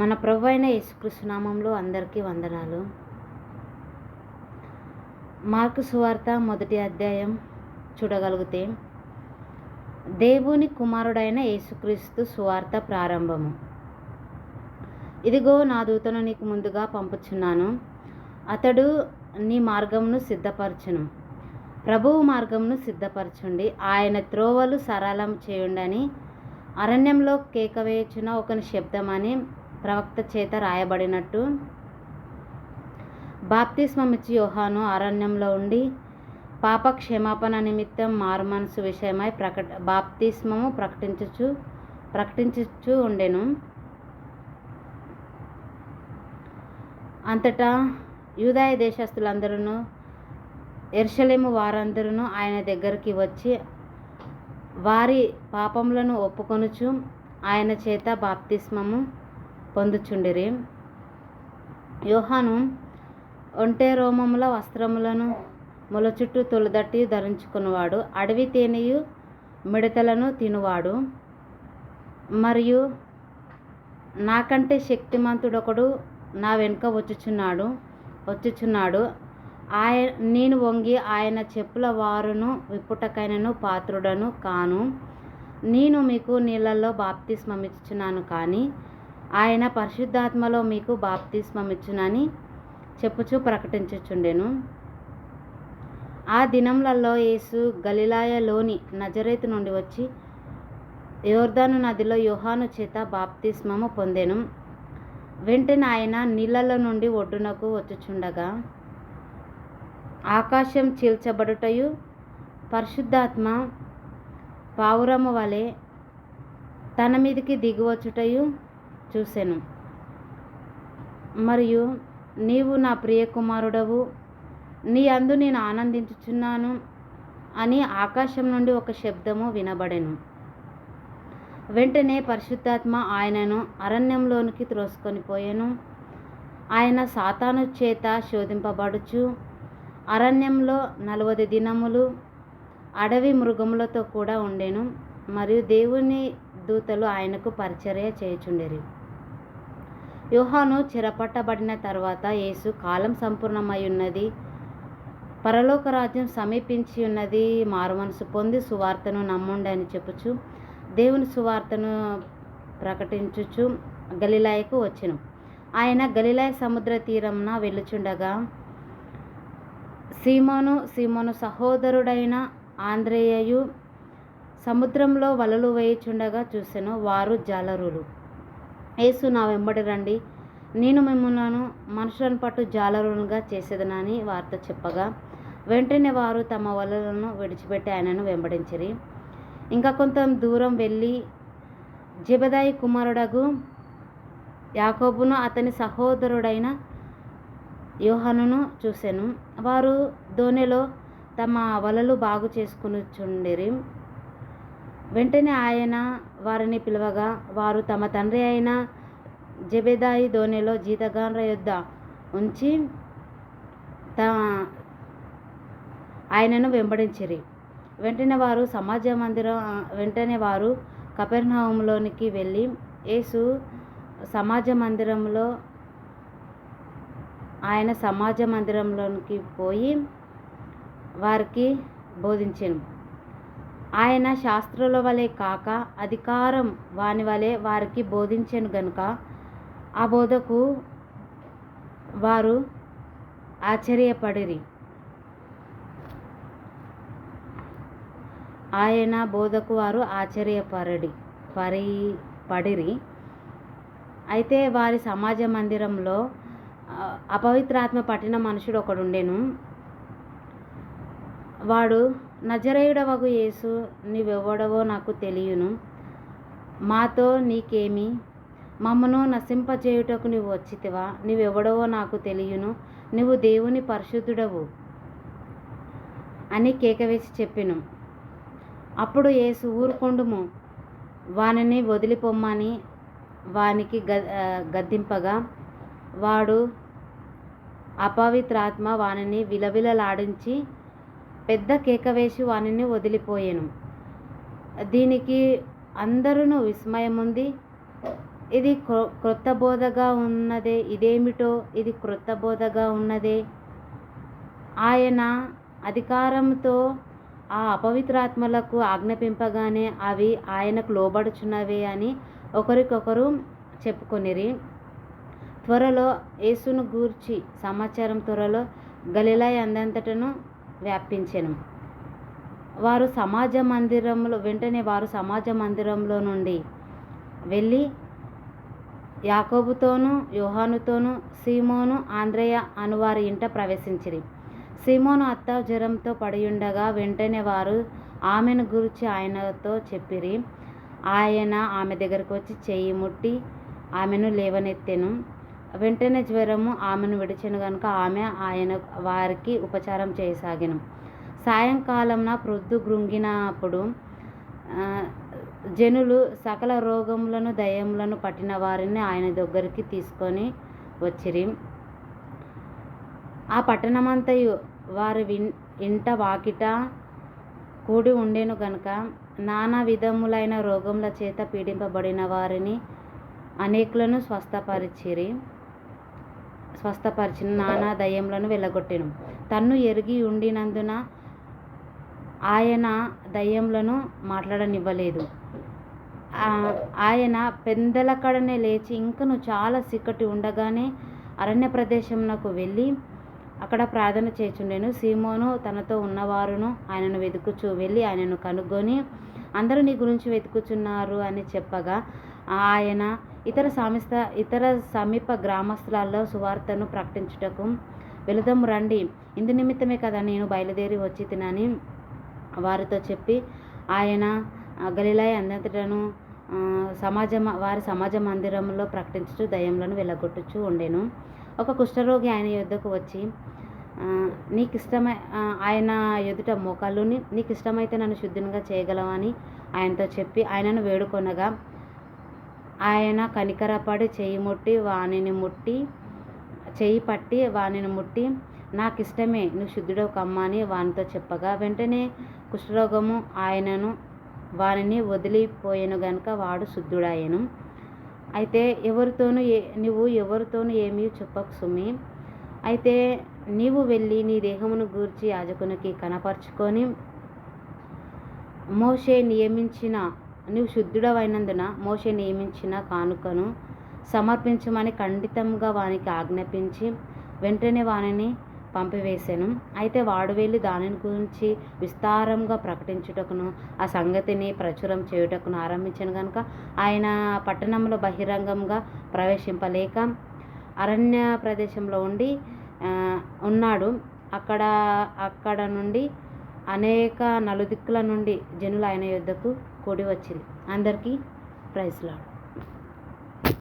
మన ప్రభు అయిన యేసుక్రీస్తు నామంలో అందరికీ వందనాలు. మార్కు సువార్త 1వ అధ్యాయం చూడగలిగితే, దేవుని కుమారుడైన యేసుక్రీస్తు సువార్త ప్రారంభము. ఇదిగో నా దూతను నీకు ముందుగా పంపుచున్నాను, అతడు నీ మార్గమును సిద్ధపరచును. ప్రభువు మార్గమును సిద్ధపరచుండి, ఆయన త్రోవలు సరళం చేయుండని అరణ్యంలో కేక వేయుచున్న ఒకని శబ్దమని ప్రవక్త చేత రాయబడినట్టు, బాప్తిస్మమిచ్చి యోహాను అరణ్యంలో ఉండి పాప క్షమాపణ నిమిత్తం మారుమనసు విషయమై బాప్తిస్మము ప్రకటించుచు ఉండెను. అంతటా యూదాయ దేశస్థులందరూ యెరూషలేము వారందరూ ఆయన దగ్గరికి వచ్చి వారి పాపములను ఒప్పుకొనుచు ఆయన చేత బాప్తిస్మము పొందుచుండిరి. యోహాను ఒంటె రోమముల వస్త్రములను ముల చుట్టూ తొలిదట్టి ధరించుకున్నవాడు, అడవి తేనెయు మిడతలను తినువాడు, మరియు నాకంటే శక్తిమంతుడొకడు నా వెనుక వచ్చుచున్నాడు. నేను వంగి ఆయన చెప్పుల వారును విప్పుటకైనను పాత్రుడను కాను. నేను మీకు నీళ్ళల్లో బాప్తిస్మమిచ్చుచున్నాను, కానీ ఆయన పరిశుద్ధాత్మలో మీకు బాప్తిస్మమిచ్చునని చెప్పుచూ ప్రకటించుచుండెను. ఆ దినములలో యేసు గలిలయలోని నజరేతు నుండి వచ్చి యోర్దాను నదిలో యోహాను చేత బాప్తిస్మము పొందెను. వెంటనే ఆయన నీళ్ళలో నుండి ఒడ్డునకు వచ్చుచుండగా ఆకాశం చీల్చబడుటయు పరిశుద్ధాత్మ పావురము వలె తన మీదికి దిగివచ్చుటయు చూసెను. మరియు నీవు నా ప్రియ కుమారుడవు, నీ అందు నేను ఆనందించుచున్నాను అని ఆకాశం నుండి ఒక శబ్దము వినబడెను. వెంటనే పరిశుద్ధాత్మ ఆయనను అరణ్యంలోనికి త్రోసుకొని పోయెను. ఆయన సాతాను చేత శోధింపబడుచు అరణ్యంలో 40 దినములు అడవి మృగములతో కూడా ఉండెను. మరియు దేవుని దూతలు ఆయనకు పరిచర్య చేయుచుండిరి. యోహాను చెరపట్టబడిన తర్వాత యేసు కాలం సంపూర్ణమై ఉన్నది, పరలోక రాజ్యం సమీపించి ఉన్నది, మారుమనసు పొంది సువార్తను నమ్ముండి అని చెప్పుచు దేవుని సువార్తను ప్రకటించుచు గలిలయకు వచ్చెను. ఆయన గలిలయ సముద్ర తీరమున వెళ్ళుచుండగా సీమోను సహోదరుడైన ఆంద్రేయయు సముద్రంలో వలలు వేయుచుండగా చూసెను. వారు జాలరులు. యేసు, నా వెంబడి రండి, నేను మిమ్ములను మనుషులను పట్టు జాలరులుగా చేసేదనని వారితో చెప్పగా, వెంటనే వారు తమ వలలను విడిచిపెట్టి ఆయనను వెంబడించిరి. ఇంకా కొంత దూరం వెళ్ళి జెబెదాయి కుమారుడగు యాకోబును అతని సహోదరుడైన యోహానును చూసెను. వారు దోణిలో తమ వలలు బాగు చేసుకునిచుండిరి. వెంటనే ఆయన వారిని పిలవగా వారు తమ తండ్రి అయిన జెబెదాయి దోణిలో జీతగాండ్ర యొద్ద ఉంచి ఆయనను వెంబడించిరి. వెంటనే వారు కపెర్నహూములోనికి వెళ్ళి యేసు సమాజ మందిరంలోనికి పోయి వారికి బోధించెను. ఆయన శాస్త్రుల వలె కాక అధికారం వాని వలె వారికి బోధించెను గనుక ఆ బోధకు వారు ఆశ్చర్యపడిరి. అయితే వారి సమాజ మందిరంలో అపవిత్రాత్మ పట్టిన మనుషుడు ఒకడుండెను. వాడు, నజరేయుడవగు యేసు, నీవెవ్వడవో నాకు తెలియను, మాతో నీకేమి? మమ్మను నశింపజేయుటకు నీవు వచ్చితివా? నీవెవ్వడవో నాకు తెలియను, నీవు దేవుని పరిశుద్ధుడవు అని కేకవేసి చెప్పెను. అప్పుడు యేసు, ఊరుకొండుము, వానిని వదిలిపొమ్మని వానికి గద్దింపగా, వాడు అపవిత్రాత్మ వానిని విలవిలలాడించి పెద్ద కేక వేసి వానిని వదిలిపోయెను. దీనికి అందరూ విస్మయముంది ఇది క్రొత్త బోధగా ఉన్నదే, ఇదేమిటో ఇది క్రొత్త బోధగా ఉన్నదే. ఆయన అధికారంతో ఆ అపవిత్రాత్మలకు ఆజ్ఞాపింపగానే అవి ఆయనకు లోబడుచున్నవే అని ఒకరికొకరు చెప్పుకొనిరి. త్వరలో యేసును గూర్చి సమాచారం త్వరలో గలిలయ అందంతటను వ్యాపించెను. వెంటనే వారు సమాజ మందిరంలో నుండి వెళ్ళి యాకోబుతోనూ యోహానుతోనూ సీమోను ఆంద్రెయ అనువారి ఇంట ప్రవేశించిరి. సీమోను అత్త జ్వరంతో పడియుండగా వెంటనే వారు ఆమెను గురించి ఆయనతో చెప్పిరి. ఆయన ఆమె దగ్గరకు వచ్చి చెయ్యి ముట్టి ఆమెను లేవనెత్తెను. వెంటనే జ్వరము ఆమెను విడిచెను గనుక ఆమె వారికి ఉపచారం చేయసాగెను. సాయంకాలంన ప్రొద్దు గ్రుంగినప్పుడు జనులు సకల రోగములను దయ్యములను పట్టిన వారిని ఆయన దగ్గరికి తీసుకొని వచ్చిరి. ఆ పట్టణమంతయు వారి ఇంట వాకిట కూడి ఉండెను గనుక నానా విధములైన రోగముల చేత పీడింపబడిన వారిని అనేకులను స్వస్థపరిచిన నానా దయ్యములను వెళ్ళగొట్టెను. తన్ను ఎరిగి ఉండినందున ఆయన దయ్యములను మాట్లాడనివ్వలేదు. ఆయన పెందలకడనే లేచి ఇంకను చాలా చీకటి ఉండగానే అరణ్య ప్రదేశమునకు వెళ్ళి అక్కడ ప్రార్థన చేయుచుండెను. సీమోను తనతో ఉన్నవారును ఆయనను వెతుకుచూ వెళ్ళి ఆయనను కనుగొని అందరూ నీ గురించి వెతుకుచున్నారు అని చెప్పగా ఆయన ఇతర సమీప గ్రామస్తులలో సువార్తను ప్రకటించుటకు వెళుదాము రండి, ఇందు నిమిత్తమే కదా నేను బయలుదేరి వచ్చి తినని వారితో చెప్పి ఆయన గలిలయ అందంతటను వారి సమాజ మందిరంలో ప్రకటించుచు దయ్యములను వెళ్ళగొట్టుచూ ఉండెను. ఒక కుష్ఠరోగి ఆయన యొద్దకు వచ్చి ఆయన ఎదుట మోకాళ్ళుని నీకు ఇష్టమైతే నన్ను శుద్ధినిగా చేయగలవని ఆయనతో చెప్పి ఆయనను వేడుకొనగా ఆయన కనికరపడి చెయ్యి పట్టి వానిని ముట్టి నాకు ఇష్టమే, నువ్వు శుద్ధుడవు కమ్మా అని వానితో చెప్పగా వెంటనే కుష్ఠరోగము వానిని వదిలిపోయెను గనుక వాడు శుద్ధుడాయెను. అయితే నువ్వు ఎవరితోనూ ఏమీ చెప్పకు సుమి. అయితే నీవు వెళ్ళి నీ దేహమును గూర్చి యాజకునికి కనపరుచుకొని నీవు శుద్ధుడవైనందున మోషే నియమించిన కానుకను సమర్పించమని ఖండితంగా వానికి ఆజ్ఞాపించి వెంటనే వానిని పంపివేశాను. అయితే వాడు వెళ్ళి దానిని గురించి విస్తారంగా ప్రకటించుటకును ఆ సంగతిని ప్రచురం చేయుటకును ఆరంభించాను కనుక ఆయన పట్టణంలో బహిరంగంగా ప్రవేశింపలేక అరణ్య ప్రదేశంలో ఉన్నాడు. అక్కడ నుండి అనేక నలుదిక్కుల నుండి జనులు ఆయన యొద్దకు కూడి వచ్చిరి. అందరికీ ప్రైజ్ లార్డ్.